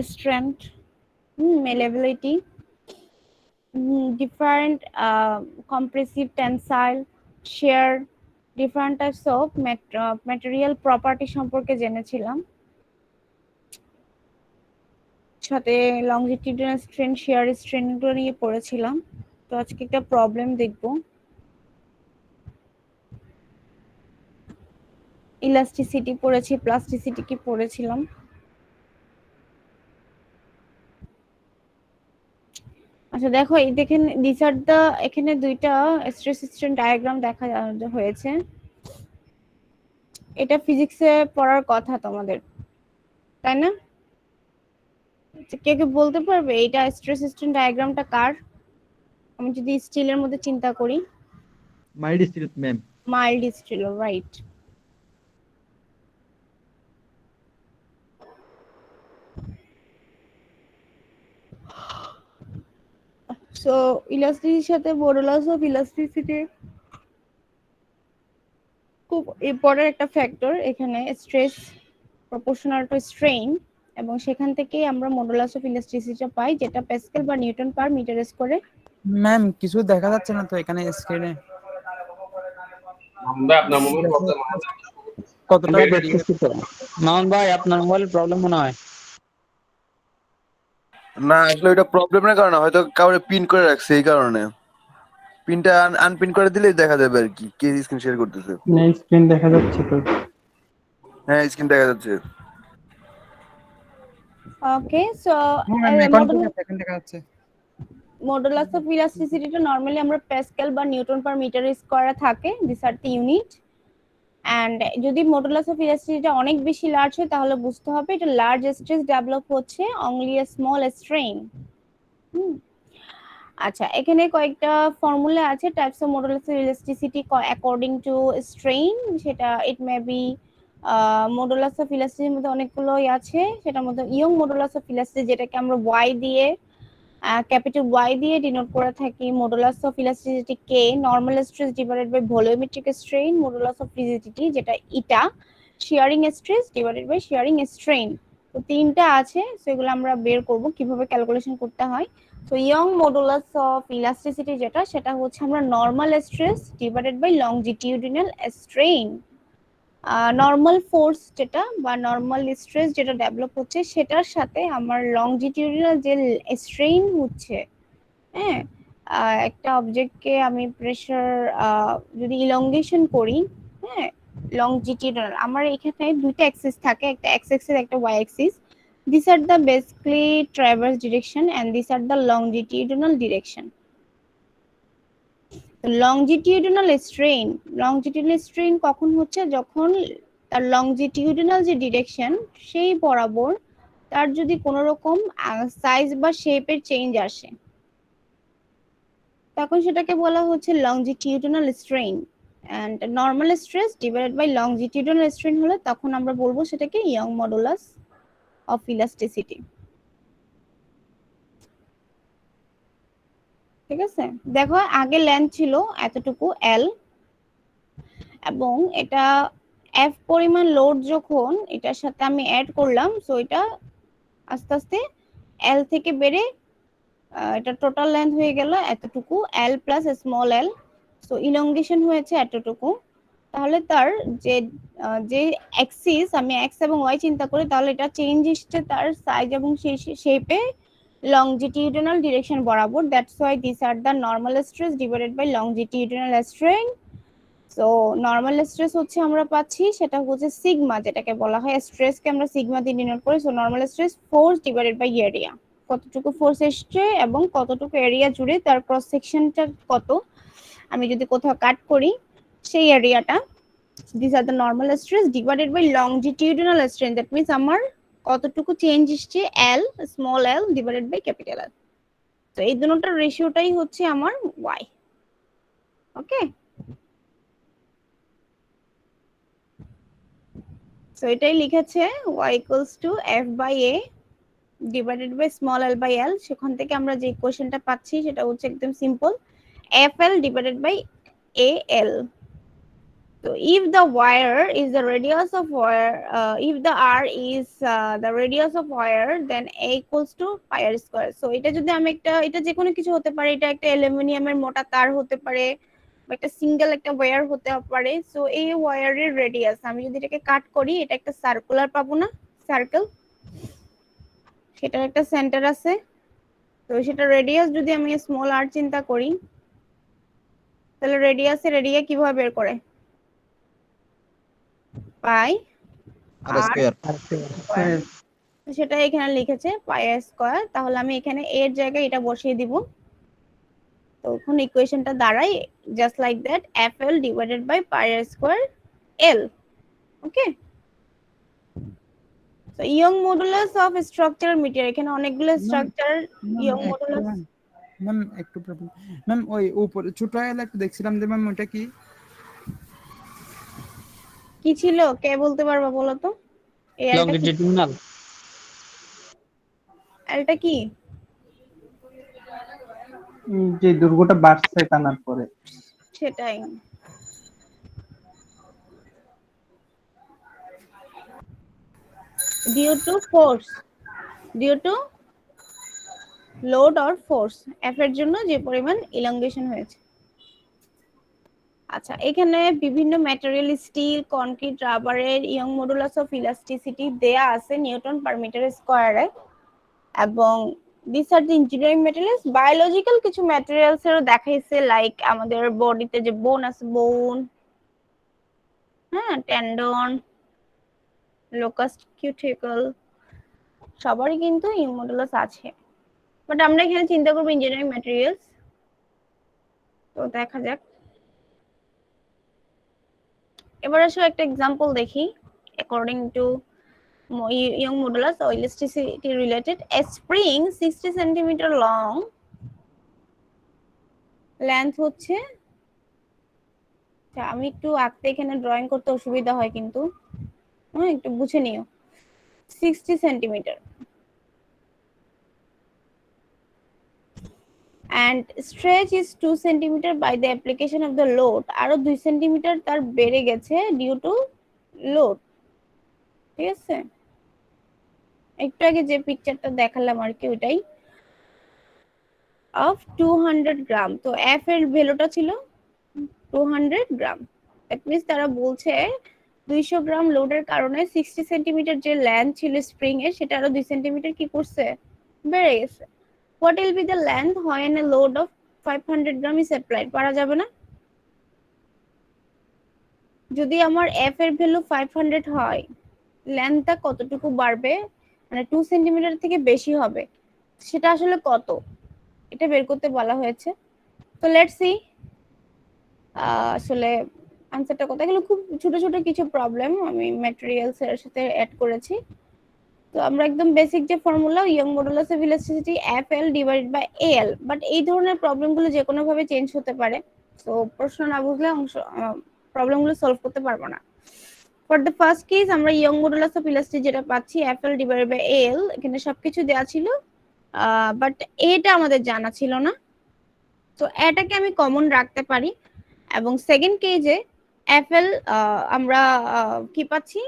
strength, malleability, different compressive tensile, shear, different types of material property সম্পর্কে জেনেছিলাম, সাথে লংজিটিউডিনাল strain, shear strain গুলো নিয়ে পড়েছিলাম। তো আজকে একটা প্রবলেম দেখব। ইলাস্টিসিটি পড়েছি, প্লাস্টিসিটি কি পড়েছিলাম। আচ্ছা দেখো, এই দেখেন দিস আর দা, এখানে দুইটা স্ট্রেস স্ট্রেন ডায়াগ্রাম দেখা হয়েছে। এটা ফিজিক্সে পড়ার কথা তোমাদের, তাই না? কে কে বলতে পারবে এটা স্ট্রেস স্ট্রেন ডায়াগ্রামটা কার? আমি যদি স্টিলের মধ্যে চিন্তা করি, mild steel ma'am. Mild steel, right. So ইলাস্টিসিটির সাথে মডুলাস অফ ইলাস্টিসিটি খুব ইম্পর্টেন্ট একটা ফ্যাক্টর এখানে, স্ট্রেস প্রপোর্শনাল টু স্ট্রেইন, এবং সেখান থেকেই আমরা মডুলাস অফ ইলাস্টিসিটিটা পাই, যেটা প্যাসকেল বা নিউটন পার মিটার স্কয়ারে। ম্যাম কিছু দেখা যাচ্ছে না তো এখানে স্ক্রিনে, আপনার মোবাইল প্রবলেম কতটা বেরিয়ে মামুন ভাই আপনার মোবাইল প্রবলেম মনে হয়। না আসলে ওইটা প্রবলেমের কারণে, হয়তো কাউরে পিন করে রাখছে এই কারণে। পিনটা আনপিন করে দিলেই দেখা যাবে আর কি কে স্ক্রিন শেয়ার করতেছে। স্ক্রিন দেখা যাচ্ছে তো। হ্যাঁ স্ক্রিন দেখা যাচ্ছে। ওকে, সো এখন দেখা যাচ্ছে। মডুলাস অফ ইলাস্টিসিটিটা নরমালি আমরা প্যাসকেল বা নিউটন পার মিটার স্কয়ারে থাকে, this are the unit. And যদি মডুলাস অফ ইলাস্টিসিটিটা অনেক বেশি লার্জ হয় তাহলে বুঝতে হবে এটা লার্জ স্ট্রেস ডেভেলপ হচ্ছে অনলি এ স্মল স্ট্রেন। আচ্ছা, এখানে কয়েকটা ফর্মুলা আছে types of modulus of elasticity according to strain. সেটা it may be modulus of ইলাস্টিসিটির মধ্যে অনেকগুলোই আছে, সেটার মধ্যে ইয়ং মডুলাস অফ ইলাস্টিসিটি, যেটাকে আমরা ওয়াই দিয়ে ক্যাপিটাল ওয়াই দিয়ে ডিনোট করে থাকি। মডুলাস অফ ইলাস্টিসিটি কে, normal stress divided by volumetric strain. Modulus of rigidity যেটা ইটা, shearing stress divided by shearing strain. তো তিনটা আছে, সেগুলো আমরা বের করব কিভাবে ক্যালকুলেশন করতে হয়। তো ইয়ং মডুলাস অফ ইলাস্টিসিটি যেটা, সেটা হচ্ছে আমরা normal stress divided by longitudinal strain. Normal force যেটা বা নর্মাল স্ট্রেস যেটা ডেভেলপ হচ্ছে, সেটার সাথে আমার লংজিটিউডিনাল যে স্ট্রেইন হচ্ছে, হ্যাঁ, একটা অবজেক্টকে আমি প্রেসার যদি ইলংগেশন করি, হ্যাঁ, লংজিটিউডিনাল, আমার এখানে দুইটা অ্যাক্সিস থাকে, একটা এক্স অ্যাক্সিস একটা Y axis. This are the basically traverse direction and this are the longitudinal direction. Longitudinal strain কখন হচ্ছে, যখন তার লংজিটিউডিনাল যে ডিরেকশন সেই বরাবর তার যদি কোনো রকম সাইজ বা শেপের চেঞ্জ আসে, তখন সেটাকে বলা হচ্ছে longitudinal strain. And normal stress divided by longitudinal strain হলে তখন আমরা বলবো সেটাকে ইয়ং মডুলাস অফ ইলাস্টিসিটি। ঠিক আছে, দেখো আগে লেন্থ ছিল এতটুকু এল, এবং এটা এফ পরিমাণ লোড যখন এটার সাথে আমি অ্যাড করলাম, সো এটা আস্তে আস্তে এল থেকে বেড়ে এটা টোটাল লেন্থ হয়ে গেল এতটুকু, L plus small L, so elongation হয়েছে এতটুকু। তাহলে তার যে যে অ্যাক্সিস, আমি এক্স এবং ওয়াই চিন্তা করি, তাহলে এটা চেঞ্জ এসছে তার সাইজ এবং সেই শেপে লংজিটিউডিনাল ডিরেকশন বরাবর। That's why this are the normal stress divided by longitudinal strain. So normal stress হচ্ছে আমরা পাচ্ছি, সেটা হচ্ছে সিগমা, যেটাকে বলা হয় স্ট্রেসকে আমরা সিগমা দিয়ে ডিনোট করি। So normal stress force divided by area, কতটুকু ফোর্স এসছে এবং কতটুকু এরিয়া জুড়ে তার ক্রস সেকশনটা কত, আমি যদি কোথাও কাট করি সেই এরিয়াটা, this are the normal stress divided by longitudinal strain. That means আমার কতটুকু চেঞ্জ এসছে L, small L divided by capital L. তো এই দুটোটার রেশিওটাই হচ্ছে আমার ওয়াই। ওকে, সো এটাই লিখেছে y equals to f by a divided by small l by l। সেখান থেকে আমরা যে ইকুয়েশনটা পাচ্ছি সেটা হচ্ছে একদম simple, fl divided by al। So if the wire is the radius of wire, if the r is the radius of wire, then a equals to pi r square. So এটা যদি আমি এটা যে কোনো কিছু হতে পারে, এটা একটা অ্যালুমিনিয়ামের মোটা তার হতে পারে বা একটা সিঙ্গেল একটা ওয়্যার হতে পারে। সো এই ওয়্যারের রেডিয়াস আমি যদি এটাকে কাট করি, এটা একটা সার্কুলার পাবো না, সার্কেল, সেটার একটা সেন্টার আছে। তো সেটা রেডিয়াস যদি আমি স্মল r চিন্তা করি, তাহলে রেডিয়াসের এরিয়া কিভাবে বের করে? পাই আর আর স্কয়ার। সেটা এখানে লিখেছে পাই আর স্কয়ার। তাহলে আমি এখানে a এর জায়গায় এটা বসিয়ে দিব। তো এখন ইকুয়েশনটা দাঁড়ায় just like that, fl divided by pi r square l। Okay, so Young modulus of structure metre, এখানে অনেকগুলো স্ট্রাকচার ইয়ং মডুলাস। ম্যাম একটু প্রবলেম ম্যাম, ওই উপরে ছোট এলা একটু দেখছিলাম যে ম্যাম ওটা কি? কি ছিল, কে বলতে পারবা বলো তো? এই এলটা কি? লংজিটিউডিনাল। এলটা কি? যে দুর্গটা বাড়ছে টানার পরে। সেটাই। Due to force, due to load or force, F এর জন্য যে পরিমাণ ইলংগেশন হয়েছে। আচ্ছা, এখানে বিভিন্ন ম্যাটেরিয়াল, স্টিল, কনক্রিট, রাবারের ইয়ং মডুলাস অফ ইলাস্টিসিটি দেয়া আছে নিউটন পার মিটার স্কয়ারে। এবং this are the engineering materials. Biological কিছু ম্যাটেরিয়ালস এরও দেখাইছে, লাইক আমাদের বডিতে যে বোন আছে, বোন, হ্যাঁ, টেন্ডন, লোকাস কিউটিকল, সবারই কিন্তু ইয়ং মডুলাস আছে। বাট আমরা এখানে চিন্তা করবো ইঞ্জিনিয়ারিং ম্যাটেরিয়ালস। তো দেখা যাক, এবার আসলে একটা এক্সাম্পল দেখি। According to young modulus or elasticity related, a spring 60 centimeter long, length হচ্ছে, আমি একটু আঁকতে এখানে ড্রয়িং করতে অসুবিধা হয়, কিন্তু একটু বুঝে নিও, 60 centimetre, and stretch is 2 centimeter by the application of the load, আরো 2 সেন্টিমিটার তার বেড়ে গেছে ডিউ টু লোড। ঠিক আছে, একটু আগে যে পিকচারটা দেখালাম আর কি, ওইটাই, অফ 200 গ্রাম। তো এফ এর ভ্যালুটা ছিল 200 গ্রাম। দ্যাট মিন্স তারা বলছে 200 গ্রাম লোডের কারণে 60 সেন্টিমিটার যে লেন্থ ছিল স্প্রিং এর, সেটা আরো 2 সেন্টিমিটার কি করছে, বেড়ে গেছে। What will be the length when a load of 500 gram is applied? পারা যাবে না? যদি আমার এফ এর ভ্যালু 500 হয়, লেন্থটা কতটুকু বাড়বে, মানে 2 সেন্টিমিটার থেকে বেশি হবে, সেটা আসলে কত, এটা বের করতে বলা হয়েছে। তো লেটস সি আসলে আনসারটা কত। এগুলো খুব ছোট ছোট কিছু প্রবলেম আমি ম্যাটেরিয়ালস এর সাথে অ্যাড করেছি। তো আমরা একদম বেসিক যে formula, Young modulus of elasticity F L divided by A L, but এই ধরনের প্রবলেমগুলো যে কোনো ভাবে চেঞ্জ হতে পারে। তো প্রশ্ন না বুঝলে প্রবলেমগুলো সলভ করতে পারবো না। ফর দ্য ফার্স্ট কেস আমরা ইয়ং মডুলাস অফ ইলাস্টিসিটি যেটা পাচ্ছি, F L divided by A এল, এখানে সবকিছু দেওয়া ছিল, বাট এটা আমাদের জানা ছিল না। তো এটাকে আমি কমন রাখতে পারি। এবং সেকেন্ড কেজে এফএল আমরা কি পাচ্ছি,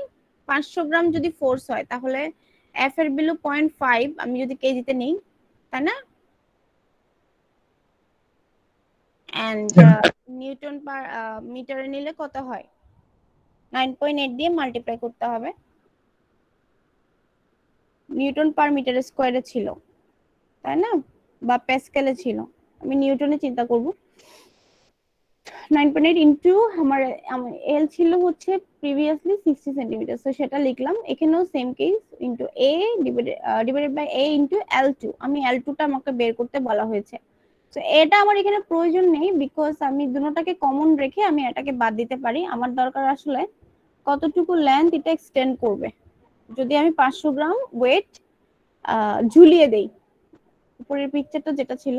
500 গ্রাম যদি ফোর্স হয়, তাহলে এফ এর ভ্যালু 0.5 আমি যদি কেজিতে নিই, তাই না? এন্ড নিউটন পার মিটারে নিলে কত হয়, 9.8 দিয়ে মাল্টিপ্লাই করতে হবে। নিউটন পার মিটার স্কয়ারে ছিল, তাই না, বা প্যাসকেলে ছিল, আমি নিউটনে চিন্তা করব। 9.8 ইনটু আমার এল ছিল হচ্ছে প্রিভিয়াসলি 60 সেন্টিমিটার, সো সেটা লিখলাম। এখানেও same case, into A divided by A into L2, আমি L2 টা আমাকে বের করতে বলা হয়েছে। সো এটা আমার এখানে প্রয়োজন নেই, বিকজ আমি দুটোটাকে কমন রেখে আমি এটাকে বাদ দিতে পারি। আমার দরকার আসলে কতটুকু লেন্থ এটা এক্সটেন্ড করবে। যদি আমি 500 গ্রাম ওয়েট ঝুলিয়ে দেই, উপরের পিকচারটা যেটা ছিল,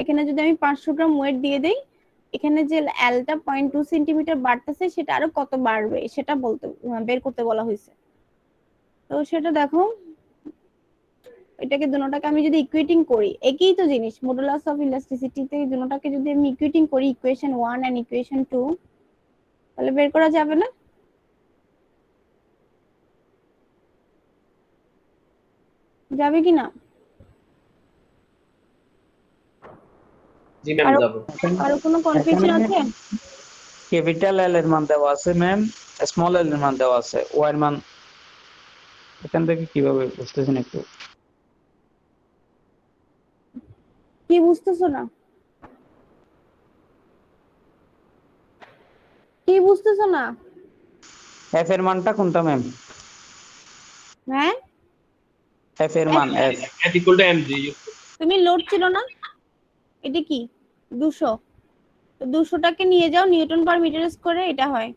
এখানে যদি আমি 500 গ্রাম ওয়েট দিয়ে দেই, এখানে যে এলটা 0.2 সেন্টিমিটার বাড়তেছে, সেটা আরো কত বাড়বে সেটা বলতে বের করতে বলা হয়েছে। তো সেটা দেখো, এটাকে দুটোটাকে আমি যদি ইকুয়েটিং করি, একই তো জিনিস, মডুলাস অফ ইলাস্টিসিটিতে দুটোটাকে যদি আমি ইকুয়েটিং করি, ইকুয়েশন 1 এন্ড ইকুয়েশন 2, তাহলে বের করা যাবে না? যাবে কি না? জি ম্যাম কারো যাবো। কারো কোনো কনফিউশন আছে? ক্যাপিটাল এল এর মান দেওয়া আছে ম্যাম, স্মল এল এর মান দেওয়া আছে, ওয়াই এর মান এখান থেকে কিভাবে বুঝতেছেন একটু? কি বুঝতেছো না? কি বুঝতেছো না? এফ এর মানটা কোনটা ম্যাম? হ্যাঁ, এফ এর মান F. F equal to mg। তুমি লোড ছিল না? এটা কি 200, তো 200টাকে নিয়ে যাও নিউটন পার মিটার স্কয়ারে, এটা হয়।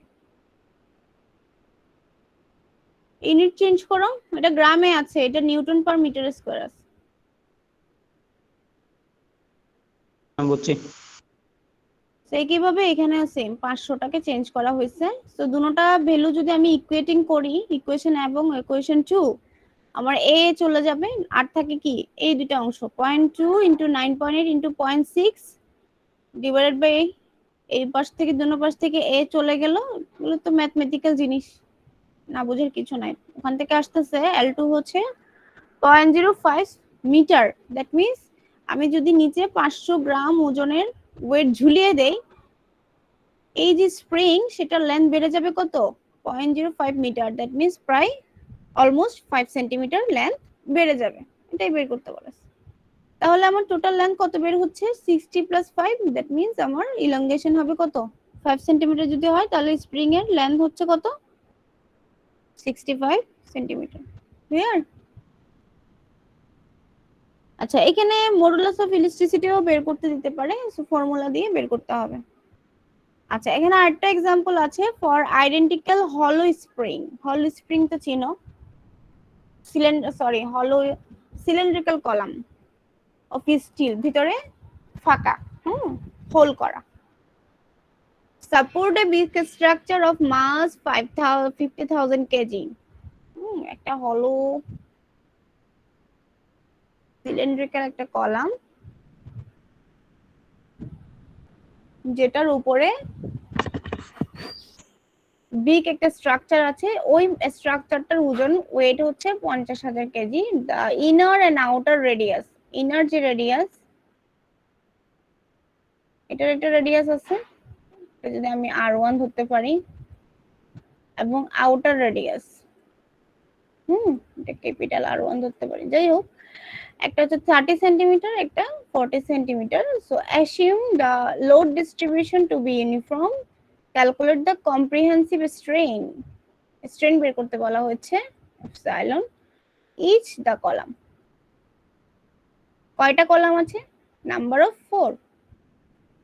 ইউনিট চেঞ্জ করো, এটা গ্রামে আছে, এটা নিউটন পার মিটার স্কয়ার আছে। আমি বুঝছি। সেই কিভাবে এখানে সেম 500টাকে চেঞ্জ করা হয়েছে। তো দুটোটা ভ্যালু যদি আমি ইকুয়েটিং করি, ইকুয়েশন এবং ইকুয়েশন 2, আমার এ চলে যাবে আর থাকে কি এই দুটো অংশ 0.2 ইনটু 9.8 ইনটু 0.6 ডিভাইডেড বাই এই পাশ থেকে দুনো পাশ থেকে এ চলে গেল। এগুলো তো ম্যাথমেটিক্যাল জিনিস, না বুঝার কিছু নাই। ওখান থেকে আসতেছে L2 হচ্ছে 0.05 মিটার। দ্যাট মিন্স আমি যদি নিচে 500 গ্রাম ওজনের ওয়েট ঝুলিয়ে দেই, এই যে স্প্রিং সেটার লেন্থ বেড়ে যাবে কত 0.05 মিটার। দ্যাট মিন্স প্রায় অলমোস্ট 5 সেন্টিমিটার লেন্থ বেড়ে যাবে। এটাই বের করতে বলেছে। তাহলে আমার টোটাল লেন্থ কত বের হচ্ছে 60 প্লাস 5, দ্যাট মিন্স আমার ইলংগেশন হবে কত 5 সেন্টিমিটার যদি হয়, তাহলে স্প্রিং এর লেন্থ হচ্ছে কত 65 সেন্টিমিটার। ক্লিয়ার? আচ্ছা, এখানে মডুলাস অফ ইলাস্টিসিটিও বের করতে দিতে পারে, সো ফর্মুলা দিয়ে বের করতে হবে। আচ্ছা, এখানে আরেকটা एग्जांपल আছে ফর আইডেন্টিক্যাল হলো স্প্রিং। হলো স্প্রিং তো চিনো, হলো সিলিন্ড্রিক্যাল কলাম অফ স্টিল, ভিতরে ফাঁকা, হোল করা। Support a big structure of mass 50,000 KG. একটা হলো সিলিন্ড্রিক্যাল একটা কলাম, যেটার উপরে বিগ একটা স্ট্রাকচার আছে, ওই স্ট্রাকচারটার ওজন ওয়েট হচ্ছে 50,000 KG. The inner and outer radius, inner যে রেডিয়াস, এটার একটা রেডিয়াস আছে, এটা যদি আমি R1 ধরতে পারি, এবং আউটার রেডিয়াস এটা ক্যাপিটাল R1 ধরতে পারি। যাই হোক, একটা হচ্ছে 30 সেন্টিমিটার, একটা 40 centimetre. So assume the load distribution to be uniform, calculate the comprehensive strain. Strain বের করতে বলা হয়েছে এপসাইলন ইচ দ্য কলাম। কয়টা কলাম আছে? Number of 4।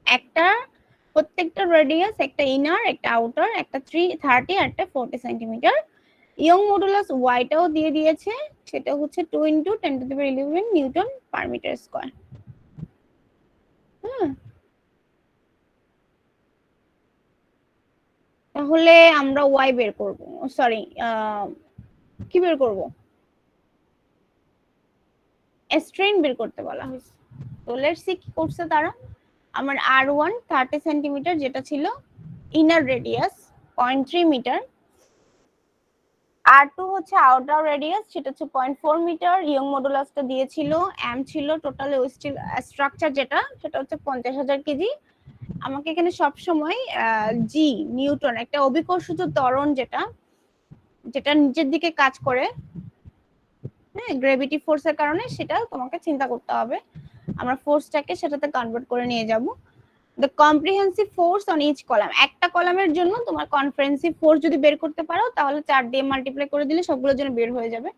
একটা প্রত্যেকটা রেডিয়াস, একটা ইনার, একটা আউটার, একটা 30 আর একটা 40 সেন্টিমিটার। ইয়ং মডুলাস ওয়াইটাও দিয়ে দিয়েছে, সেটা হচ্ছে 2 × 10⁻11 নিউটন পার মিটার স্কয়ার। তাহলে আমরা ওয়াই বের করব, সরি কি বের করব, স্ট্রেন বের করতে বলা হয়েছে। তো লেটস সি কি করছে তারা। আমার R1 30 সেন্টিমিটার, যেটা ছিল ইনার রেডিয়াস 0.3 মিটার। R2 হচ্ছে আউটার রেডিয়াস, সেটা হচ্ছে 0.4 মিটার। ইয়ং মডুলাসটা দিয়েছিল m ছিল টোটাল স্টিল স্ট্রাকচার, যেটা সেটা হচ্ছে 50,000 কেজি। আমাকে এখানে সব সময় জি নিউটন, একটা অভিকর্ষজ ত্বরণ, যেটা যেটা নিচের দিকে কাজ করে, গ্র্যাভিটি ফোর্সের কারণে, সেটা তোমাকে চিন্তা করতে হবে। আমরা ফোর্সটাকে সেটাতে কনভার্ট করে নিয়ে যাব। The comprehensive force on each column, একটা কলামের জন্য তোমার কনফারেন্সিভ ফোর্স যদি বের করতে পারো, তাহলে 4 দিয়ে মাল্টিপ্লাই করে দিলে সবগুলোর জন্য বের হয়ে যাবে।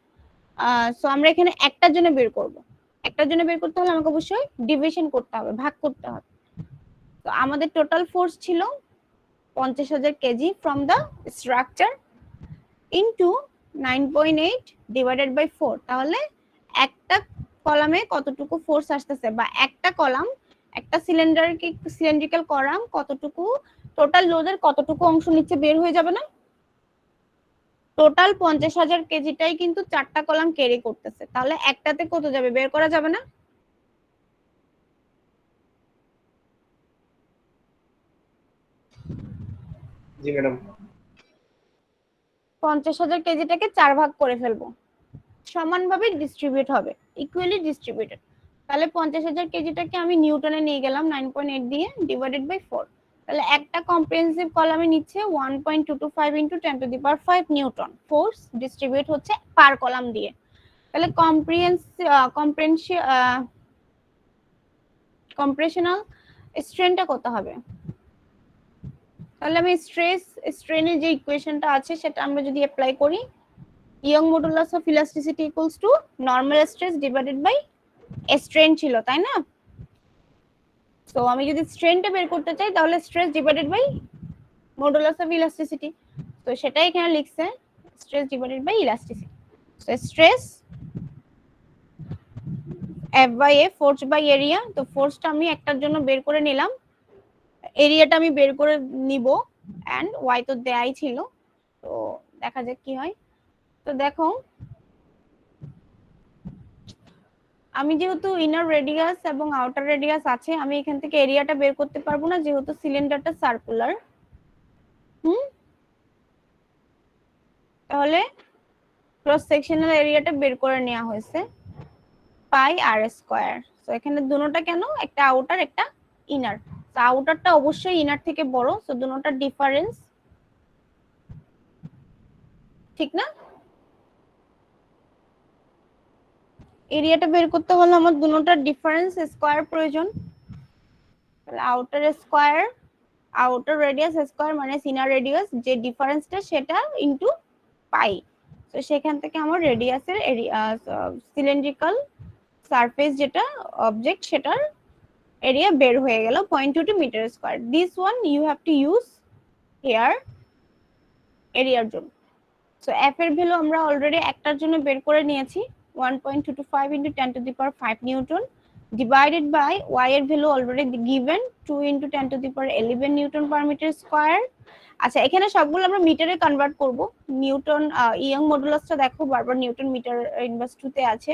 সো আমরা এখানে একটার জন্য বের করব। একটার জন্য বের করতে হলে আমাকে অবশ্যই ডিভিশন করতে হবে, ভাগ করতে হবে। তো আমাদের টোটাল ফোর্স ছিল 50,000 KG from the structure into 9.8 divided by 4। তাহলে একটা কলামে কতটুকু ফোর্স আসতেছে, বা একটা কলাম, একটা সিলিন্ড্রিক্যাল কলাম কতটুকু টোটাল লোডের কতটুকু অংশ নিচ্ছে বের হয়ে যাবে না? টোটাল 50,000 কেজিটাই কিন্তু 4টা কলাম ক্যারি করতেছে, তাহলে একটাতে কত যাবে বের করা যাবে না? জি ম্যাডাম। 50,000 কেজিটাকে 4 ভাগ করে ফেলবো, সমানভাবে ডিস্ট্রিবিউট হবে, ইকুয়ালি ডিস্ট্রিবিউটেড। তাহলে 50,000 কেজিটাকে আমি নিউটনে নিয়ে গেলাম 9.8 দিয়ে, ডিভাইডেড বাই 4। তাহলে একটা কম্প্রিহেনসিভ কলামে নিচ্ছে 1.225 into 10 to the power 5 Newton force distribute হচ্ছে পার কলাম দিয়ে। তাহলে কম্প্রেশনাল স্ট্রেনটা কত হবে? তাহলে আমি স্ট্রেনের যে ইকুয়েশনটা আছে সেটা আমরা যদি অ্যাপ্লাই করি, Young modulus of elasticity equals to normal stress divided by strain ছিল, তাই না? তো আমি যদি স্ট্রেনটা বের করতে চাই তাহলে stress divided by modulus of elasticity, তো সেটাই এখানে লিখছে স্ট্রেস ডিভাইডেড বাই ইলাস্টিসিটি। তো stress F by A, force by area. তো ফোর্সটা আমি একটার জন্য বের করে নিলাম, এরিয়াটা আমি বের করে নিব, এন্ড ওয়াই তো দেয়াই ছিল, তো দেখা যাক কি হয়। তো দেখো আমি যেহেতু ইনার রেডিয়াস এবং আউটার রেডিয়াস আছে, আমি এখান থেকে এরিয়াটা বের করতে পারবো না যেহেতু সিলিন্ডারটা সার্কুলার। তাহলে ক্রস সেকশনাল এরিয়াটা বের করে নেওয়া হয়েছে পাই আর স্কয়ার। তো এখানে দুটোটা কেন, একটা আউটার একটা ইনার, তো আউটারটা অবশ্যই ইনার থেকে বড়, সো দুটোটার ডিফারেন্স, ঠিক না? এরিয়াটা বের করতে হলে আমার দুটোটার ডিফারেন্স স্কয়ার প্রয়োজন। তাহলে outer square, outer radius square মানে ইনার রেডিয়াস, যে ডিফারেন্সটা সেটা ইনটু পাই। তো সেখান থেকে আমার রেডিয়াসের এরিয়া, সিলিন্ড্রিক্যাল সারফেস যেটা অবজেক্ট সেটার এরিয়া বের হয়ে গেল 0.22 metre square. This one you have to use here এরিয়ার জন্য। সো এফ এর ভ্যালু আমরা অলরেডি একটার জন্য বের করে নিয়েছি 1.225 into 10 to the power 5 newton, divided by Y এর value already given 2 into 10 to the power 11 newton per metre square. আচ্ছা, এখানে সবগুলো আমরা মিটারে কনভার্ট করব। নিউটন ইয়ং মডুলাসটা দেখো বারবার নিউটন মিটার ইনভার্স 2 তে আছে,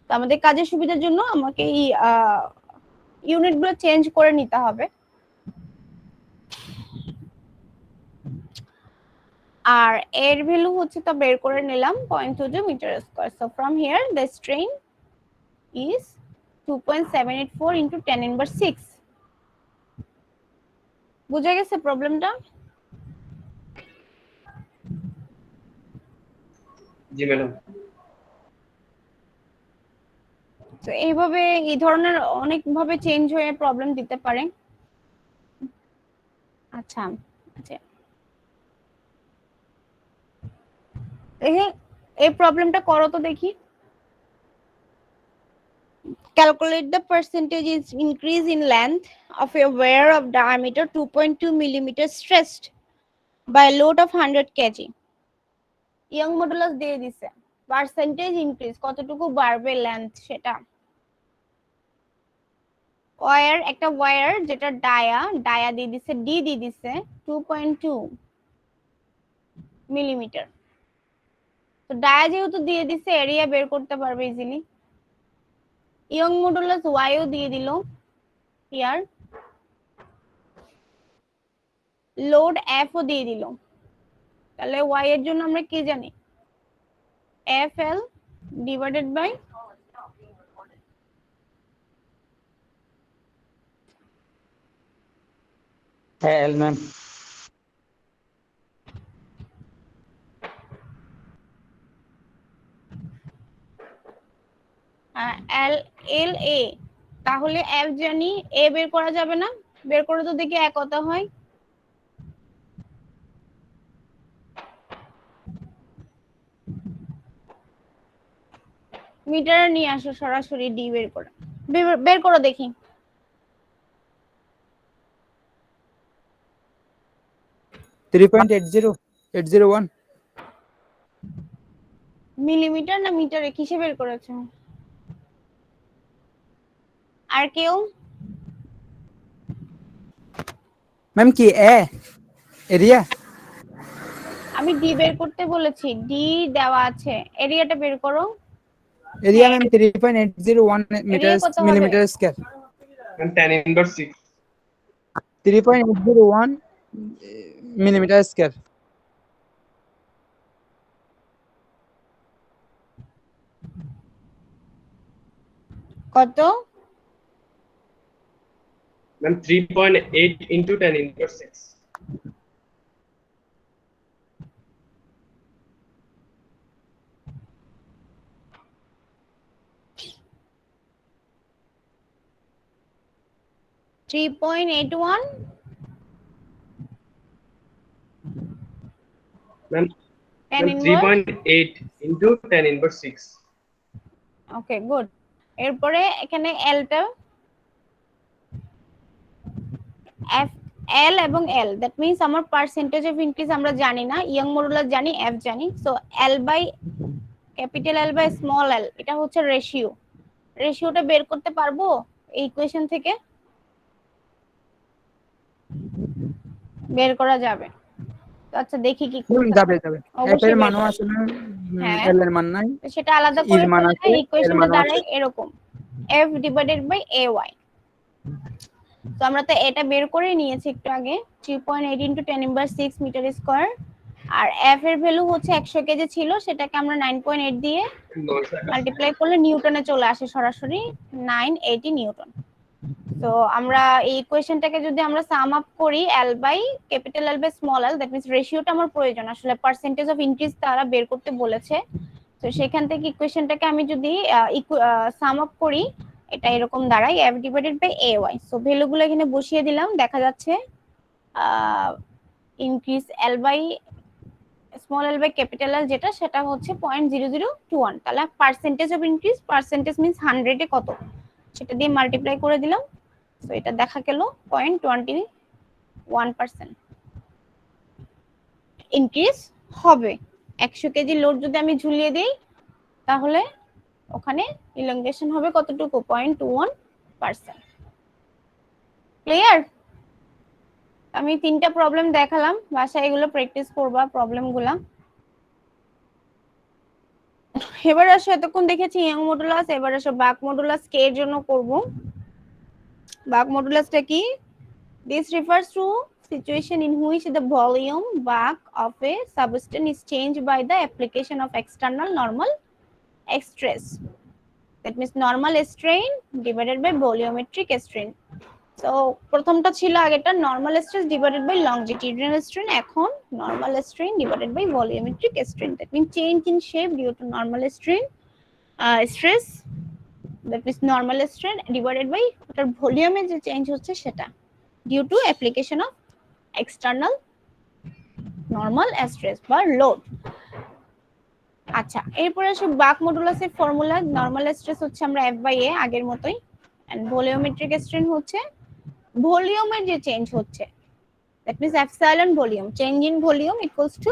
তো আমাদের কাজের সুবিধার জন্য আমাকে এই ইউনিটগুলো চেঞ্জ করে নিতে হবে। আর এর ভ্যালু হচ্ছে তো বের করে নিলাম 0.22 metre square. So from here the strain is 2.784 into 10 inverse 6। বুঝা গেছে প্রবলেমটা? জি ম্যাডাম। তো এইভাবে এই ধরনের অনেক ভাবে চেঞ্জ হয়ে প্রবলেম দিতে পারে। আচ্ছা আচ্ছা, এই প্রবলেমটা করো তো দেখি। Calculate the percentage increase in length of a wire of diameter 2.2 millimeter stressed by a load of 100 kg. Young modulus দিয়ে দিছে, পার্সেন্টেজ ইনক্রিজ কতটুকু বাড়বে লেন্থ সেটা। ওয়্যার, একটা ওয়্যার যেটা ডায়া দিয়ে দিছে, ডি দিয়ে দিছে 2.2 মিলিমিটার। তো ডায়া যেহেতু দিয়ে দিছে এরিয়া বের করতে পারবে ইজিলি। ইয়ং মডুলাস ওয়াইও দিয়ে দিল হিয়ার, লোড এফ ও দিয়ে দিল। তাহলে ওয়াই এর জন্য আমরা কি জানি, F L divided by L ma'am. L L A. তাহলে এফ জানি, এ বের করা যাবে না? বের করে তো দেখি এক কত হয়। মিটার নিয়ে আসো সরাসরি, ডি বের করে বের করো দেখি। $3.80801 মিলিমিটার না মিটারে কিসে বের করেছো? আর কেউ? ম্যাম কি এরিয়া? আমি ডি বের করতে বলেছি, ডি দেওয়া আছে, এরিয়াটা বের করো। এরিয়া ম্যাম 3.801 এরিয়া কত হবে? Millimetre square. 10 inverse 6। 3.801 millimetre square. কত? Ma'am 3.8 into 10 inverse 6. Three 3.81. Ma'am, 10 ma'am, inverse. 3.8 into 10 inverse 6. Okay good. এরপরে এখানে এলটা এফ এল এবং এল, দ্যাট মিন্স আমার পার্সেন্টেজ অফ ইনক্রিজ আমরা জানি না, ইয়ং মডুলাস জানি, এফ জানি। So L by capital L by small L, এটা হচ্ছে রেশিও। রেশিওটা বের করতে পারবো এই ইকুয়েশন থেকে? বের করা যাবে। তো আচ্ছা দেখি কি করতে যাবে যাবে। এফ অবশ্যই এর বের মানও করা আছে না, হ্যাঁ, এল এর মান নাই, তো সেটা আলাদা ইর করে মান ফেললে আছে, এর ইকুয়েশনটা মানও আছে। দাঁড়ায় এরকম f ডিভাইডেড বাই ay। তো আমরা তো এটা বের করে নিয়েছি একটু আগে, 3.8 ইনটু 10 ইনভার্স 6 মিটার স্কয়ার। আর f এর ভ্যালু হচ্ছে 100 কেজি ছিল, সেটাকে আমরা 9.8 দিয়ে No, sir. মাল্টিপ্লাই করলে নিউটনে চলে আসে সরাসরি 980 নিউটন। তো আমরা এই ইকুয়েশনটাকে যদি আমরা সাম আপ করি L by capital L by small L, that means রেশিওটা আমার প্রয়োজন, আসলে পার্সেন্টেজ অফ ইনক্রিজ তারা বের করতে বলেছে। তো সেখান থেকে ইকুয়েশনটাকে আমি যদি সাম আপ করি, এটা এরকম দাঁড়ায় f divided by ay। So ভ্যালুগুলো এখানে বসিয়ে দিলাম, দেখা যাচ্ছে increase L by small L by capital L যেটা, সেটা হচ্ছে 0.0021। তাহলে percentage of increase, percentage means 100 এ কত, সেটা দিয়ে মাল্টিপ্লাই করে দিলাম। তো এটা দেখা গেল 0.21% ইনক্রিজ হবে। 100 কেজি লোড যদি আমি ঝুলিয়ে দিই, তাহলে ওখানে ইলংগেশন হবে কতটুকু? 0.21%। ক্লিয়ার? আমি 3টা প্রবলেম দেখালাম, বাসায় এগুলো প্র্যাকটিস করবা প্রবলেমগুলা। এবার আসো, এতক্ষণ দেখেছি ইয়ং মডুলাস, এবার আসো বাক মডুলাস কে এর জন্য করব। বাক মডুলাসটা কি? This refers to situation in which the volume back of a substance is changed by the application of external normal stress. That means normal strain divided by volumetric strain. So প্রথমটা ছিল আগেটা normal stress divided by longitudinal strain, এখন normal strain divided by volumetric strain. That means change in shape due to normal strain stress, that means normal strain divided by ওটার ভলিউমে যে change হচ্ছে সেটা due to application of external normal stress বা load। আচ্ছা, এরপরে আসো বাক মডুলাসের formula. Normal stress হচ্ছে আমরা f বাই a আগের মতোই, এন্ড ভলিওমেট্রিক স্ট্রেন হচ্ছে ভলিউমের যে চেঞ্জ হচ্ছে, that means epsilon volume, change in volume equals to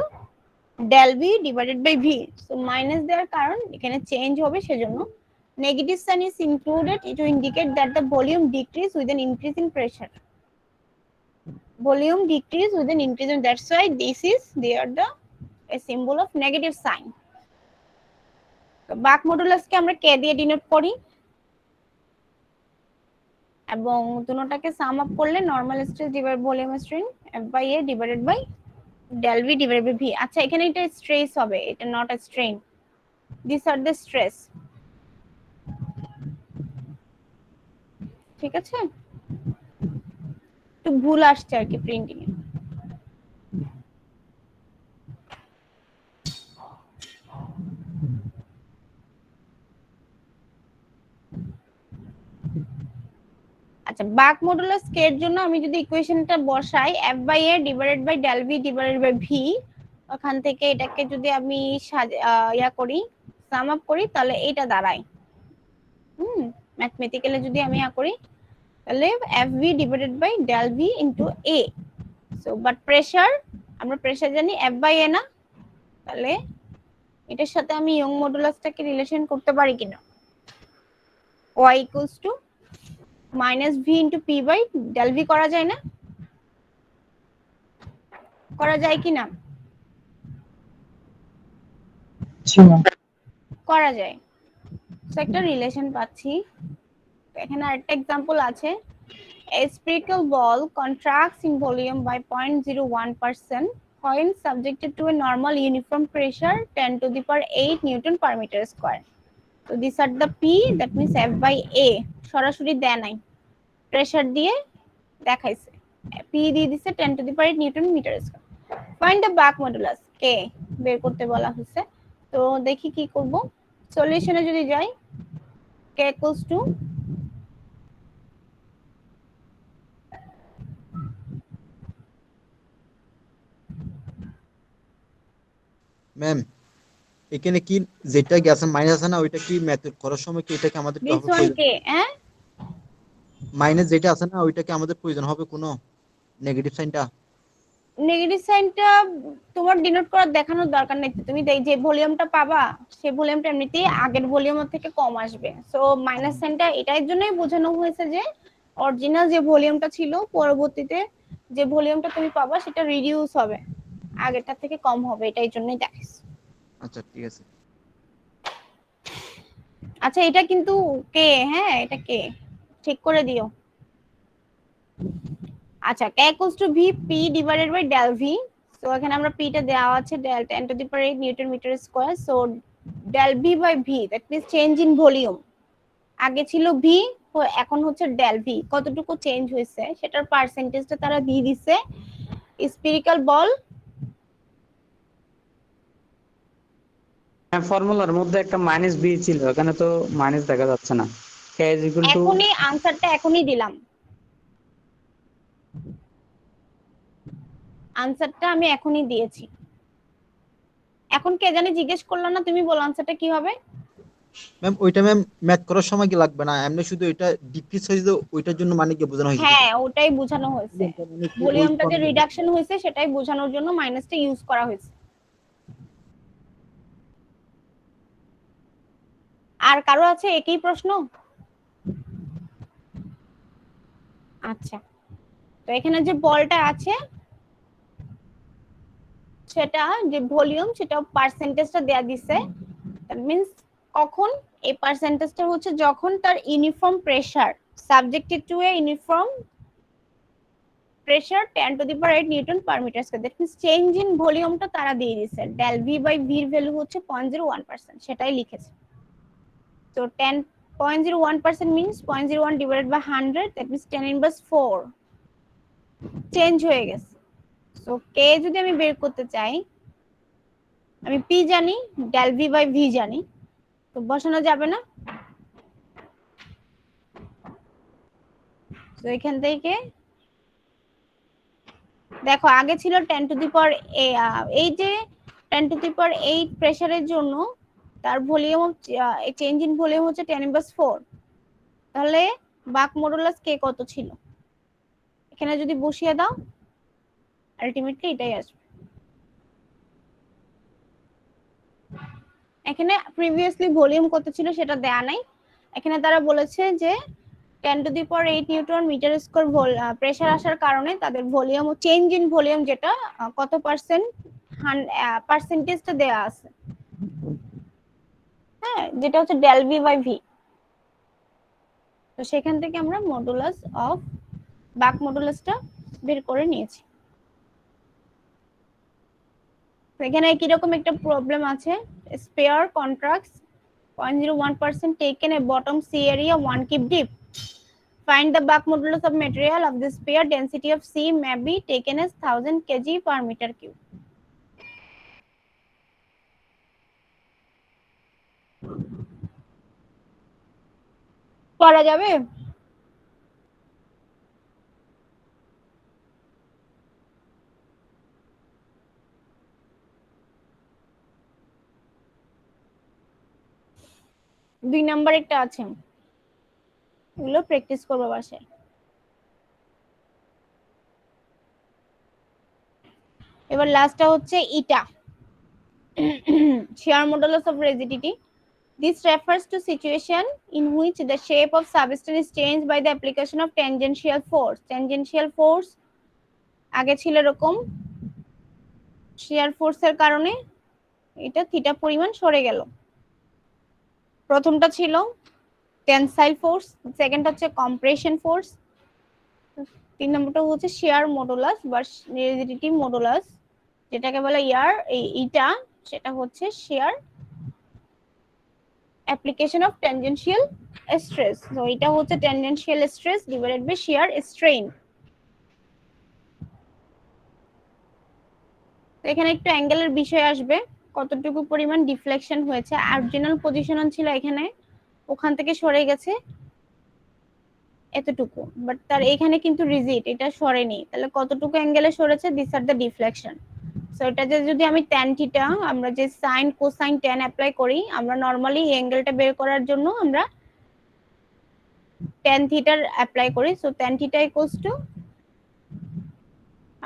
del v divided by v। So minus দেওয়ার কারণ এখানে চেঞ্জ হবে, সেজন্য negative sign is included to indicate that the volume decrease with an increase in pressure. Volume decrease with an increase, and that's why this is there the a symbol of negative sign. বাক মডুলাসকে আমরা কে দিয়ে denote করি, এবং দুটোটাকে sum up করলে normal stress divide volume strain f by a divided by del v divided by v। আচ্ছা, এখানে এটা স্ট্রেস হবে, এটা not a strain, this are the stress. ঠিক আছে, একটু ভুল আসছে আর কি প্রিন্টিং এ। আচ্ছা, বাক মডুলাস কে এর জন্য আমি যদি ইকুয়েশনটা বসাই f by a divided by del v divided by v, ওখান থেকে এটাকে যদি আমি ইয়া করি, সাম আপ করি, তাহলে এটা দাঁড়ায় ম্যাথমেটিক্যালি যদি আমি ইয়া করি, তাহলে fv divided by del v into a। So but pressure, আমরা প্রেসার জানি f বাই a না, তাহলে এটার সাথে আমি ইয়ং মডুলাসটাকে রিলেশন করতে পারি কিনা, y equals to minus V into P by del V করা যায় না? করা যায় কি না? করা যায়। তো একটা রিলেশন পাচ্ছি। এখানে আরেকটা এক্সাম্পল আছে, A spherical ball contracts in volume by 0.01% when subjected to a normal uniform pressure 10 to the power 8 Newton per meter square. So these are the P, that means F by A. সরাসরি দেয় নাই, pressure দিয়ে দেখাইছে। P দিয়ে দিছে 10 to the power 8 Newton meter square. Find the back modulus K বের করতে বলা হয়েছে। তো দেখি কি করব। সলিউশনে যদি যাই, K equals to ম্যাম এখানে কি যেটা গ্যাসের মাইনাস আছে না ওইটা কি ম্যাথ করার সময় কি এটাকে আমাদের this one K, মাইনাস যেটা আছে না ওইটা কি আমাদের প্রয়োজন হবে কোনো নেগেটিভ সাইনটা? নেগেটিভ সাইনটা তোমার ডিনোট করার দেখানোর দরকার নেই। তুমি যে ভলিউমটা পাবা সেই ভলিউমটা এমনিতেই আগের ভলিউমের থেকে কম আসবে। সো মাইনাস সাইনটা এটার জন্যই বোঝানো হয়েছে যে অরিজিনাল যে ভলিউমটা ছিল পরবর্তীতে যে ভলিউমটা তুমি পাবা সেটা রিডিউস হবে, আগেরটা থেকে কম হবে, এটাই জন্যই দেখাইছে। আচ্ছা ঠিক আছে। আচ্ছা এটা কিন্তু কে, হ্যাঁ এটা কে, ঠিক করে দিও। আচ্ছা K equals to V P divided by del V. So এখানে আমরা P টা দেওয়া আছে del 10 to the power 8 Newton meter square. So del V by V, that means change in volume. আগে ছিল V, এখন হচ্ছে del V। কতটুকু চেঞ্জ হয়েছে সেটার পার্সেন্টেজটা তারা দিয়ে দিছে। স্ফেরিক্যাল বল, ফর্মুলার মধ্যে একটা মাইনাস বি ছিল, এখানে তো মাইনাস দেখা যাচ্ছে না। K is equal to এখনই আনসারটা এখনই দিলাম, আনসারটা আমি এখনই দিয়েছি। এখন কে জানি জিজ্ঞেস করলো না, তুমি বলো আনসারটা কি হবে। ম্যাম ওইটা ম্যাম ম্যাথ করার সময় কি লাগবে না, এমনি শুধু এটা ডিক্রিজ হয়েছে ওইটার জন্য মানে কি বোঝানো হয়েছে? হ্যাঁ ওটাই বোঝানো হয়েছে, ভলিউমটা যে রিডাকশন হয়েছে সেটাই বোঝানোর জন্য মাইনাসটা ইউজ করা হয়েছে। আর কারো আছে একই প্রশ্ন? আচ্ছা তো এখানে যে বলটা আছে সেটা যে ভলিউম সেটা পার্সেন্টেজটা দেয়া দিছে, দ্যাট মিন্স কখন এই পার্সেন্টেজটা হচ্ছে যখন তার uniform pressure subjected to a uniform pressure 10 to the power 8 newton per metre square, that means change in ভলিউমটা তারা দিয়ে দিছে। ডেল ভি বাই ভি এর ভ্যালু হচ্ছে 0.01%, সেটাই লিখেছে। তো 0.01% means 0.01 divided by 100, that means 10 inverse 4 change হয়ে গেছে। সো কে যদি আমি বের করতে চাই, আমি পি জানি, ডেল ভি বাই ভি জানি, তো বসানো যাবে না। তো এখান থেকে দেখো আগে ছিল 10 to the power এই যে 10 to the power 8 প্রেসারের জন্য তার ভলিউম চেঞ্জ ইন ভলিউম হচ্ছে 10 ইনভার্স 4, তাহলে বাক মডুলাস কে কত ছিল এখানে যদি বসিয়ে দাও আলটিমেটলি এটাই আসবে। এখানে প্রিভিয়াসলি ভলিউম কত ছিল সেটা দেয়া নাই, এখানে তারা বলেছে যে 10 to the power 8 newton metre square pressure আসার কারণে তাদের ভলিউম চেঞ্জ ইন ভলিউম যেটা কত পার্সেন্ট পার্সেন্টেজটা দেয়া আছে, হ্যাঁ যেটা হচ্ছে ডেল ভি বাই ভি। তো সেখান থেকে আমরা মডুলাস অফ বাক মডুলাসটা বের করে নিয়েছি। এখানে কি রকম একটা প্রবলেম আছে, spare contracts 0.01% taken a bottom C area 1 cube deep. Find the Bach modulus of material of this sphere. Density of C may be taken as 1000 kg per meter cube. করা যাবে? দুই নাম্বার একটা আছে, এগুলো practice করবো বাসায়। এবার লাস্টটা হচ্ছে ইটা, shear modulus of rigidity. This refers to situation in which the shape of substance is changed by the application of tangential force. Tangential force আগে ছিল এরকম, shear force এর কারণে এটা থিটা পরিমাণ সরে গেল। প্রথমটা ছিল টেনসাইল ফোর্স, সেকেন্ড হচ্ছে কম্প্রেশন ফোর্স। তিন নম্বরটা হচ্ছে শেয়ার মডুলাস বা রিজিডিটি মডুলাস, যেটাকে বলে ইটা, সেটা হচ্ছে shear application of tangential stress. তো এটা হচ্ছে tangential stress divided by shear strain. তো এখানে একটু অ্যাঙ্গেলের বিষয় আসবে, কতটুকু পরিমাণ ডিফ্লেকশন হয়েছে। অরিজিনাল পজিশন ছিল এখানে, ওখান থেকে সরে গেছে এতটুকু, বাট তার এখানে কিন্তু রিজিড, এটা সরেনি, তাহলে কতটুকু অ্যাঙ্গেলে সরেছে, this are the deflection. So এটা যে যদি আমি ট্যান থিটা, আমরা যে সাইন কোসাইন ট্যান অ্যাপ্লাই করি, আমরা নরমালি এই অ্যাঙ্গেলটা বের করার জন্য আমরা ট্যান থিটার অ্যাপ্লাই করি। So tan theta equals two,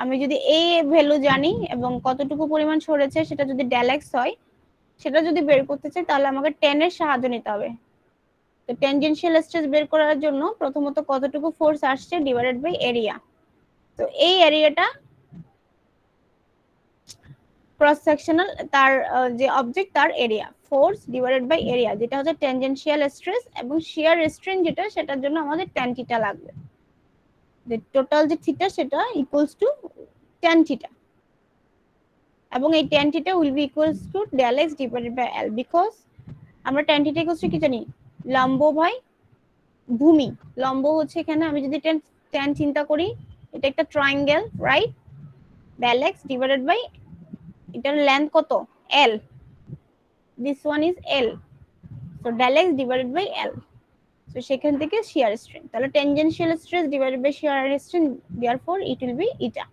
আমি যদি এই ভ্যালু জানি এবং কতটুকু পরিমাণ সরেছে সেটা যদি ডেল এক্স হয়, সেটা যদি বের করতে চাই তাহলে আমাকে ট্যান এর সাহায্য নিতে হবে। তো ট্যানজেনশিয়াল স্ট্রেস বের করার জন্য প্রথমত কতটুকু ফোর্স আসছে ডিভাইডেড বাই এরিয়া। তো এই এরিয়াটা ক্রস সেকশনাল, তার যে অবজেক্ট তার area, force divided by area, যেটা হচ্ছে ট্যানজেনশিয়াল স্ট্রেস, এবং শিয়ার রেস্ট্রেন যেটা, সেটার জন্য আমাদের ট্যান থিটা লাগবে। যে টোটাল যে থিটা সেটা ইকুয়ালস টু ট্যান থিটা, এবং এই tan theta will be equals to del X divided by L, because আমরা ট্যান থিটা ইকুয়ালস টু কি জানি, লম্ব বাই ভূমি। লম্ব হচ্ছে এখানে, আমি যদি ট্যান চিন্তা করি, এটা একটা triangle, right, del X divided by এটার লেন্থ কত, L, this one is L, so del X divided by L. So সেখান থেকে শিয়ার স্ট্রেন, তাহলে tangential stress divided by shear strain, therefore it will be eta.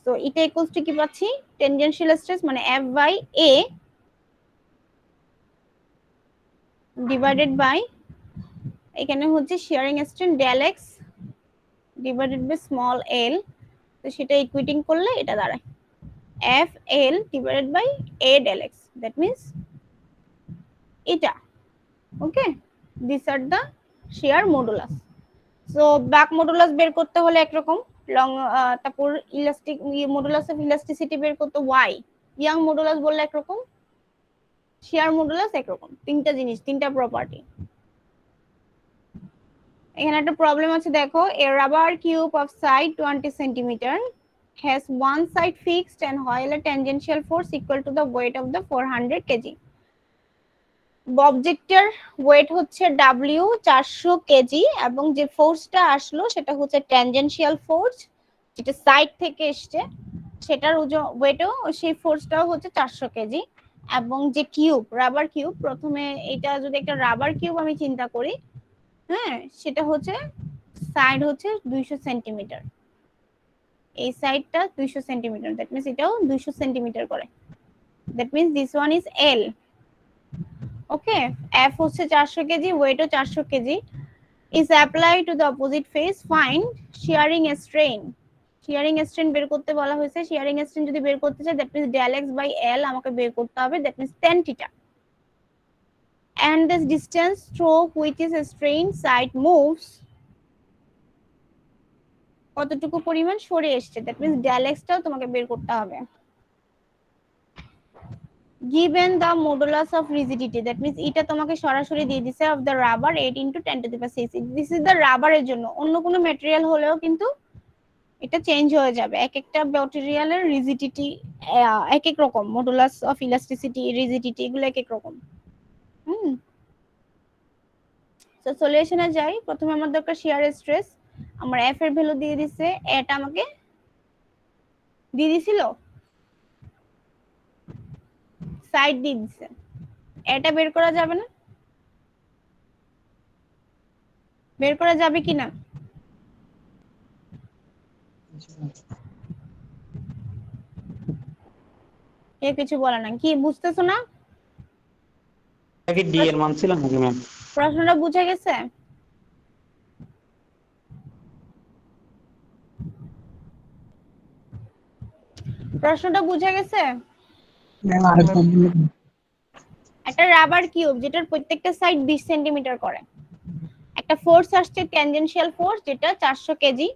So এটা equals to কি পাচ্ছি, tangential stress মানে F by A divided by, এখানে হচ্ছে shearing strain del X divided by small L. তো সেটা equating করলে এটা দাঁড়ায় F L divided by A del X, that means এটা। Okay, this are the shear modulus. So bulk modulus বের করতে হলে একরকম, লং তারপর ইলাস্টিক মডুলাস অফ ইলাস্টিসিটি বের করতে ওয়াই, ইয়াং মডুলাস বললে একরকম, শেয়ার মডুলাস একরকম, তিনটা জিনিস, তিনটা প্রপার্টি। এখানে একটা প্রবলেম আছে, দেখো, a rubber cube of side 20 centimetre has one side fixed and while a tangential force equal to the weight of the 400 kg. অবজেক্টের ওয়েট হচ্ছে W 400 কেজি, এবং যে ফোর্সটা আসলো সেটা হচ্ছে ট্যানজেনশিয়াল ফোর্স, যেটা সাইড থেকে এসছে, সেটার ওয়েটও, সেই ফোর্সটাও হচ্ছে 400 কেজি। এবং যে কিউব, রাবার কিউব, প্রথমে এটা যদি একটা রাবার কিউব আমি চিন্তা করি, হ্যাঁ, সেটা হচ্ছে সাইড হচ্ছে 200 সেন্টিমিটার, এই সাইডটা 200 সেন্টিমিটার, দ্যাট মিন্স এটাও 200 সেন্টিমিটার করে, that means this one is L. Okay, F হচ্ছে 400 কেজি, ওয়েটও 400 KG, is apply to the opposite face, find shearing strain. Shearing strain বের করতে বলা হয়েছে, শিয়ারিং স্ট্রেন যদি বের করতে চাই, that means del X by L আমাকে বের করতে হবে, that means tan theta, and this distance through which is strain side moves, কতটুকু পরিমাণ সরে এসেছে, দ্যাট মিন্স ডেল এক্সটাও তোমাকে বের করতে হবে। given the modulus of rigidity, that means এটা তোমাকে সরাসরি দিয়ে দিছে of the rubber 8 into 10 to the power 6, this is the rubber এর জন্য, অন্য কোনো ম্যাটেরিয়াল হলেও কিন্তু এটা চেঞ্জ হয়ে যাবে, এক একটা ম্যাটেরিয়ালের রিজিডিটি এক এক রকম, মডুলাস অফ ইলাস্টিসিটি, রিজিডিটি, এগুলো এক এক রকম। তো সলিউশনে যাই, প্রথমে আমার দরকার শিয়ার স্ট্রেস, আমার এফ এর ভ্যালু দিয়ে দিছে, এটা আমাকে দিয়ে দিছিল, সাইড দিয়ে দিছে, এটা বের করা যাবে না, বের করা যাবে কিনা, এ কিছু বলে না, কি বুঝতেছো না? কি ডি এর মান ছিল নাকি ম্যাম? প্রশ্নটা বুঝে গেছে? প্রশ্নটা বুঝে গেছে? একটা রাবার কিউব যেটার প্রত্যেকটা সাইড 20 সেন্টিমিটার করে, একটা ফোর্স আসছে ট্যানজেনশিয়াল ফোর্স যেটা 400 কেজি,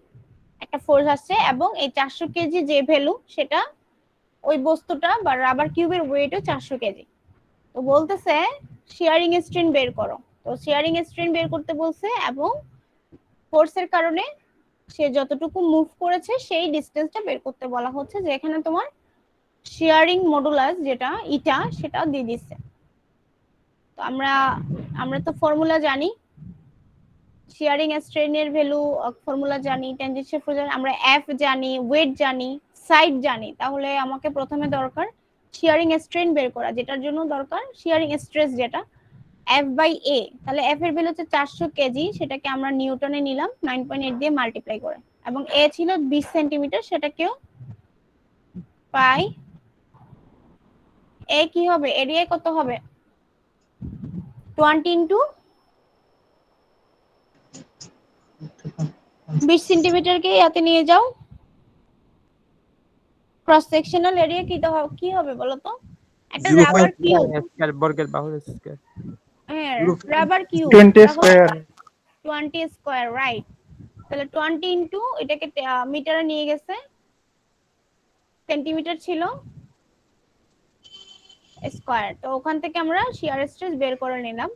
একটা ফোর্স আসছে, এবং এই 400 কেজি যে ভ্যালু, সেটা ওই বস্তুটা বা রাবার কিউবের ওয়েটও 400 কেজি। তো বলতেছে শিয়ারিং স্ট্রেন বের করো, তো শিয়ারিং স্ট্রেন বের করতে বলছে, এবং ফোর্সের কারণে সে যতটুকু মুভ করেছে সেই ডিসটেন্সটা বের করতে বলা হচ্ছে, যে এখানে তোমার শেয়ারিং মডুলাস যেটা ইটা সেটা দিয়ে দিচ্ছে। তো আমরা তো ফর্মুলা জানি, শেয়ারিং স্ট্রেনের ভ্যালু ফর্মুলা জানি, ট্যানজেন্সিয়াল ফোর্স জানি, আমরা এফ জানি, ওয়েট জানি, সাইড জানি। তাহলে আমাকে প্রথমে দরকার শেয়ারিং স্ট্রেন বের করা, যেটার জন্য দরকার শেয়ারিং স্ট্রেস যেটা এফ বাই এ। তাহলে এফ এর ভ্যালু হচ্ছে 400 কেজি, সেটাকে আমরা নিউটনে নিলাম 9.8 দিয়ে মাল্টিপ্লাই করে, এবং এ ছিল 20 সেন্টিমিটার, সেটাকেও পাই। এ কি হবে, এরিয়া কত হবে 20 ইনটু 20 সেন্টিমিটারকে ইয়াতে নিয়ে যাও, ক্রস সেকশনাল এরিয়া কি হবে বলো তো? একটা রাবার কিউব, স্কয়ার বর্গের বাহু স্কয়ার হ্যাঁ rubber cube 20 square 20 square, right. তাহলে 20 ইনটু এটাকে মিটারে নিয়ে গেছে, সেন্টিমিটার ছিল স্কয়ার। তো ওখান থেকে আমরা শিয়ার স্ট্রেস বের করে নিলাম।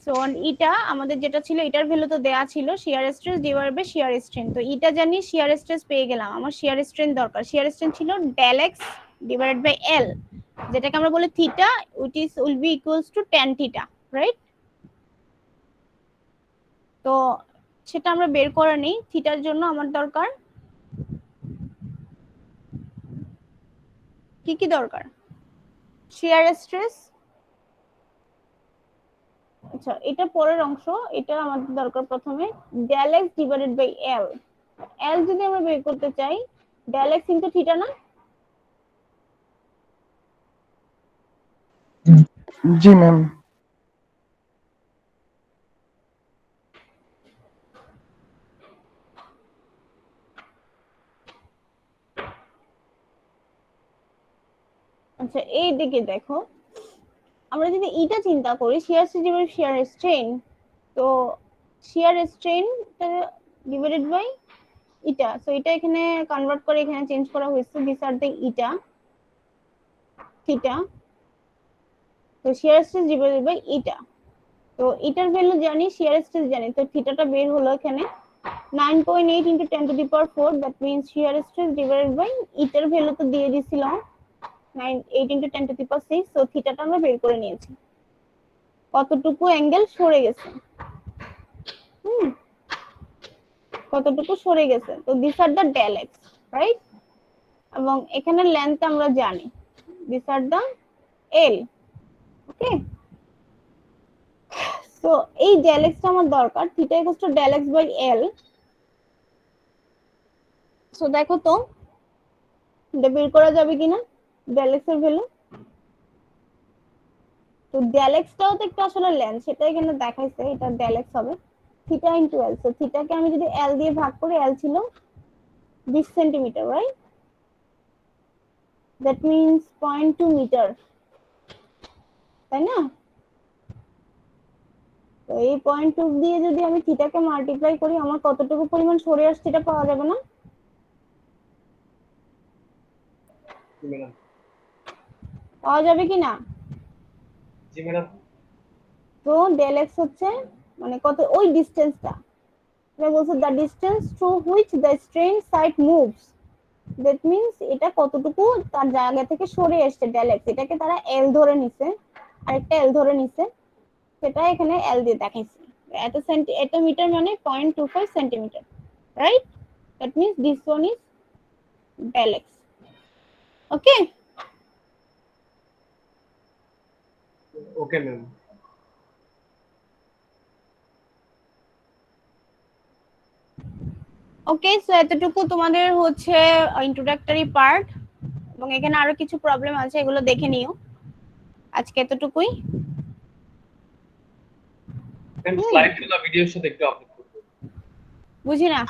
সো ইটা আমাদের যেটা ছিল, এটার ভ্যালু তো দেয়া ছিল, shear stress divide by shear strain. তো ইটা জানি, শিয়ার স্ট্রেস পেয়ে গেলাম, আমার শিয়ার স্ট্রেন দরকার। শিয়ার স্ট্রেন ছিল del X divided by L, যেটাকে আমরা বলি theta, which will be equals to tan theta, right? তো সেটা আমরা বের করে নিই। থিটার জন্য আমার দরকার কি দরকার, শিয়ার স্ট্রেস। আচ্ছা এটা পরের অংশ, এটা আমাদের দরকার প্রথমে del X divided by L. L যদি আমরা বের করতে চাই, ডেল এক্স ইনটু থিটা না? জি ম্যাম। আচ্ছা এই দিকে দেখো, আমরা যদি ইটা চিন্তা করি, shear stress divide shear strain, তো shear strain divided by eta. So এটা এখানে কনভার্ট করে এখানে চেঞ্জ করা হয়েছে, this are the eta theta. তো shear stress divided by eta, তো ইটার ভ্যালু জানি, শিয়ার স্ট্রেস জানি, তো থিটাটা বের হলো এখানে 9.8 into 10 to the power 4, that means shear stress divided by eater value তো দিয়ে দিছিলাম 8 into 10 to the power 6, so থিটাটা আমরা বের করে নিয়েছি, কতটুকু অ্যাঙ্গেল সরে গেছে, কতটুকু সরে গেছে। তো this are the del X, right? এবং এখানে লেন্থ আমরা জানি, this are the L, okay. So এই ডেল এক্সটা আমার দরকার, theta equals to del X by L. So দেখো তো এটা বের করা যাবে কিনা ডেল এক্স এর ভ্যালু। তো ডেল এক্সটাও তো একটু আসলে লেন্থ, সেটা এখানে দেখাইছে, এটা ডেল এক্স হবে থিটা ইনটু এল। সো থিটাকে আমি যদি এল দিয়ে ভাগ করি, এল ছিল 20 centimetre, right? That means 0.2 metre, তাই না? তো এই 0.2 দিয়ে যদি আমি থিটাকে মাল্টিপ্লাই করি, আমার কতটুকু পরিমাণ সরে আসছে এটা পাওয়া যাবে না? জি ম্যাডাম। পাওয়া যাবে কি না? জি ম্যাডাম। তো ডেল এক্স হচ্ছে মানে কত, ওই ডিসটেন্সটা এটা বলছে, the distance through which the strain side moves, that means এটা কতটুকু তার জায়গা থেকে সরে আসছে ডেল এক্স, এটাকে তারা এল ধরে নিছে, আরেকটা এল ধরে নিছে, সেটা এখানে এল দিয়ে দেখাইছে। এত মিটার মানে 0.25 centimetre, right? That means this one is del X, okay. Okay ma'am. Okay, so এতটুকু তোমাদের হচ্ছে ইন্ট্রোডাক্টরি পার্ট, এবং এখানে আরো কিছু প্রবলেম আছে, এগুলো দেখে নিও। আজকে এতটুকুই। ম্যাম স্লাইডগুলো ভিডিওর সাথে একটু আপলোড করবেন। বুঝি না,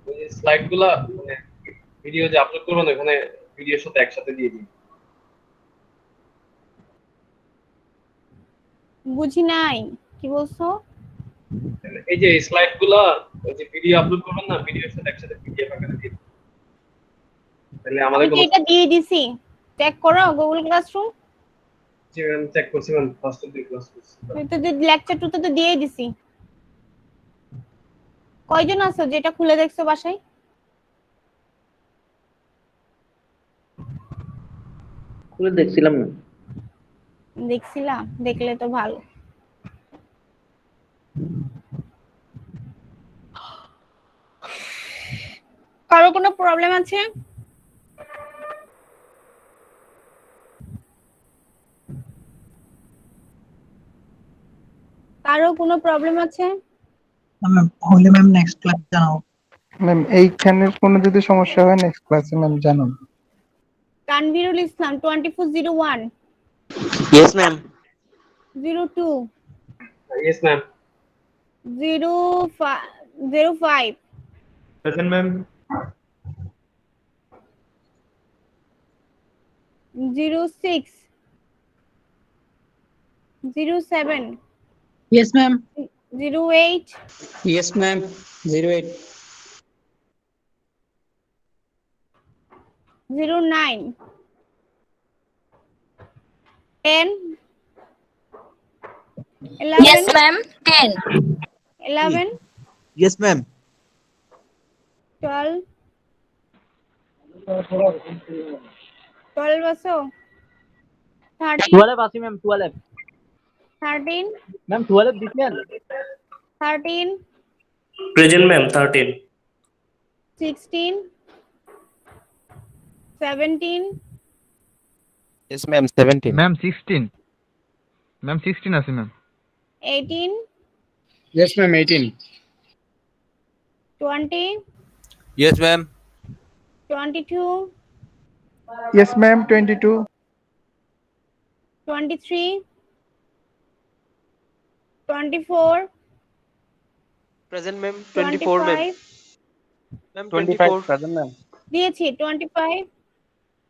ওই যে স্লাইডগুলো মানে ভিডিও যে আপলোড করবেন ওখানে ভিডিওর সাথে একসাথে দিয়ে দিন। বুঝি নাই কি বলছো? এই যে স্লাইডগুলো ওই যে ভিডিও আপলোড করবেন না, ভিডিওর সাথে একসাথে পিডিএফ আকারে দিয়ে দিন। তাহলে আমাদের আমি তো কোনো এটা দিয়ে দিছি, চেক করো গুগল ক্লাসরুম। জি ম্যাম চেক করছি ma'am, first of the class করছি। তুই তো লেকচার টু তো দিয়েই দিছি, কয়জন আছো যেটা খুলে দেখছো বাসায়? খুলে দেখছিলাম না। দেখছিলা? দেখলে তো ভালো। কারো কোনো প্রবলেম আছে? কারো কোনো প্রবলেম আছে? ম্যাম হলে ম্যাম নেক্সট ক্লাস জানাও। ম্যাম এইখানের কোনো যদি সমস্যা হয় নেক্সট ক্লাসে ম্যাম জানান। তানভীরুল ইসলাম 2401 yes ma'am. 02 Yes, ma'am. 05 Present, ma'am. 06 07 yes ma'am. 08 Yes, ma'am. 08. 09 10 Yes, 11 ma'am. 10. 11 Yes, ma'am. 12 12 also 13 12 আছে ম্যাম, 12 13 ম্যাম, 12 দিছেন। 13 Present, ma'am. 13. 16 17 Yes, ma'am. 17. Ma'am 16 ma'am 16 আছে ma'am 18 yes ma'am 18। 20 Yes, ma'am. 22 yes ma'am 22। 23 24 present ma'am, 24 ma'am. 25 ma'am 24 present ma'am. দিয়েছি 25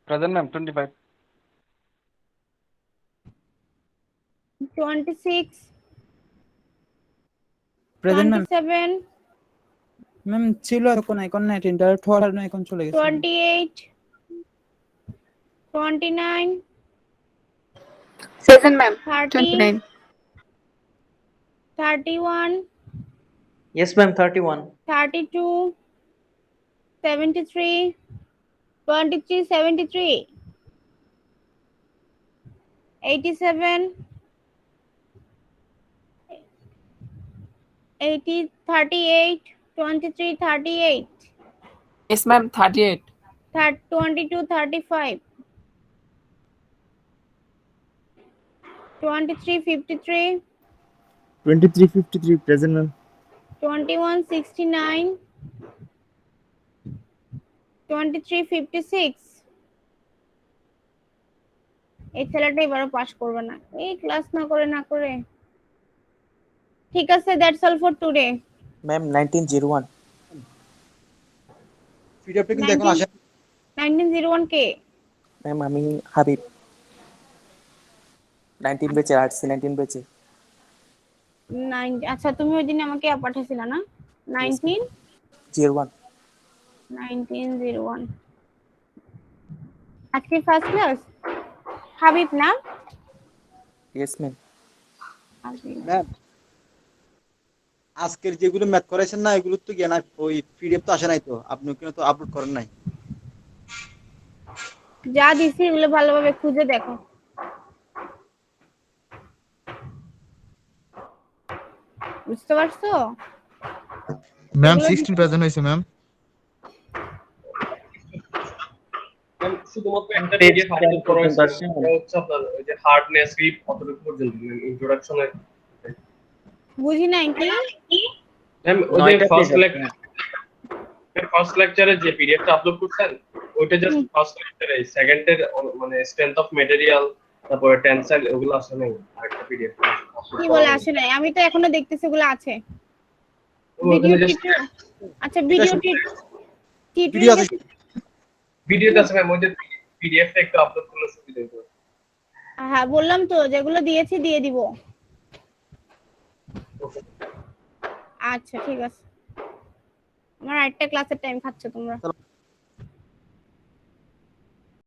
present ma'am 25। 26 present ma'am. 27 ma'am ছিল এখন icon না internet হওয়ার কারণে icon চলে গেছে। 28 29 Present, ma'am. 30 29. 31 yes ma'am, 31 32 73 23 73 87 80 38 23 38 Yes, ma'am. 38. 22 35 23 53 2353 present ma'am. 21 69 23 56 এই ছেলেটা এবারও পাস করবে না, এই ক্লাস না করে। ঠিক আছে, that's all for today. Ma'am 1901 পিডিএফটা কিন্তু এখন আসে 1901 কে? ম্যাম আমি হাবিব 19 বেচে আর্টস 19 বেচে। 9 আচ্ছা, তুমি ওই দিন আমাকে পাঠাইছিলা না? 01 1901 আজকে ফার্স্ট ক্লাস হাবিব না? Yes ma'am. হাবিব। ম্যাম আজকের যেগুলো ম্যাথ করাইছেন না এগুলো তো জ্ঞান ওই পিডিএফ তো আসে নাই, তো আপনি ওখানে তো আপলোড করেন নাই। যা দিছি এগুলো ভালোভাবে খুঁজে দেখো। বুঝতে পারছো? ম্যাম এগুলো 16 প্রেজেন্ট হয়েছে ম্যাম Ma'am, শুধুমাত্র একটা পিডিএফ আপলোড করা হয়েছে, সেটা হচ্ছে আপনার ওই যে হার্ডনেস রিড কতটুকু পর্যন্ত ইন্ট্রোডাকশনে। বুঝি নাই কি? ম্যাম ওই যে ফার্স্ট লেকচারে যে পিডিএফটা আপলোড করছেন ওইটা জাস্ট ফার্স্ট লেকচারে, সেকেন্ডের মানে স্ট্রেংথ অফ ম্যাটেরিয়াল, তারপরে টেনসাইল, ওগুলো আসলে নেই। আরেকটা পিডিএফ কি বলে আসে নাই? আমি তো এখনো দেখতেছি ওগুলো আছে। ভিডিও টিউটর, আচ্ছা ভিডিও ভিডিও আছে ভিডিওতে আছে ম্যাম, ওই যে পিডিএফটা একটু আপলোড করলে সুবিধা হতো। হ্যাঁ বললাম তো, যেগুলো দিয়েছি দিয়ে দিব। আচ্ছা ঠিক আছে, আমার আরেকটা ক্লাসের টাইম খাচ্ছ তোমরা।